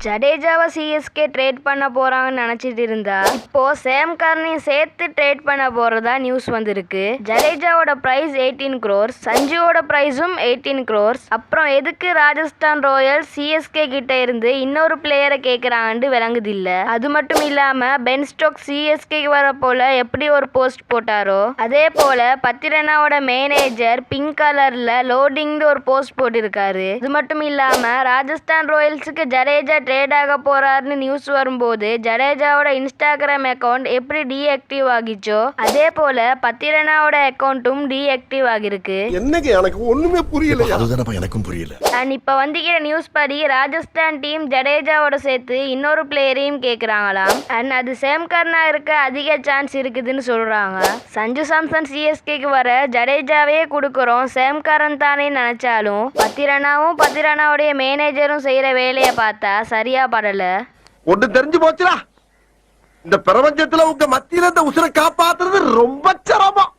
ஜடேஜாவை CSK trade பண்ண போறாங்கன்னு நினைச்சிட்டு இருந்தா இப்போ சேம் கர்னையும் சேர்த்து ட்ரேட் பண்ண போறதா நியூஸ் வந்திருக்கு. ஜடேஜாவோட பிரைஸ் 18 crores, சஞ்சுவோட பிரைஸும் 18 crores. அப்புறம் எதுக்கு ராஜஸ்தான் ராயல்ஸ் சிஎஸ்கே கிட்ட இருந்து இன்னொரு பிளேயரை கேட்கறாங்கன்னு விளங்குது இல்ல. அது மட்டும் இல்லாம பென் ஸ்டோக்ஸ் சிஎஸ்கே வர போல எப்படி ஒரு போஸ்ட் போட்டாரோ அதே போல பத்திரனாவோட மேனேஜர் பிங்க் கலர்ல லோடிங் ஒரு போஸ்ட் போட்டிருக்காரு. இது மட்டும் இல்லாம ராஜஸ்தான் ராயல்ஸுக்கு ஜடேஜா ட்ரேட் ஆக போறாருன்னு நியூஸ் வரும்போது ஜடேஜாவோட இன்ஸ்டாகிராம் அக்கவுண்ட் எப்படி டீஆக்டிவ் ஆகிச்சோ அதே போல பத்திரனாவோட அக்கவுண்ட்டும் டீஆக்டிவ் ஆகிருக்கு. என்னங்க எனக்கு ஒண்ணுமே புரியல. அதுதான் எனக்கும் புரியல. அண்ட் இப்ப வந்திக்கிற நியூஸ் படி ராஜஸ்தான் டீம் ஜடேஜாவோட சேர்த்து இன்னொரு பிளேயரையும் கேக்குறாங்களாம். அண்ட் அது சேம் கர்னா இருக்க அதிக சான்ஸ் இருக்குதுன்னு சொல்றாங்க. சஞ்சு சாம்சன் சிஎஸ்கேக்கு வர ஜடேஜாவே கொடுக்கறோம் சேம் கரன் தானே நினைச்சாலும் பத்திரனாவுடைய மேனேஜரும் செய்யற வேலையை பார்த்தா சரியா படல. ஒன்று தெரிஞ்சு போச்சுடா, இந்த பிரபஞ்சத்துல உங்க மத்தியில இந்த உசுரை காப்பாத்துறது ரொம்ப சிரமம்.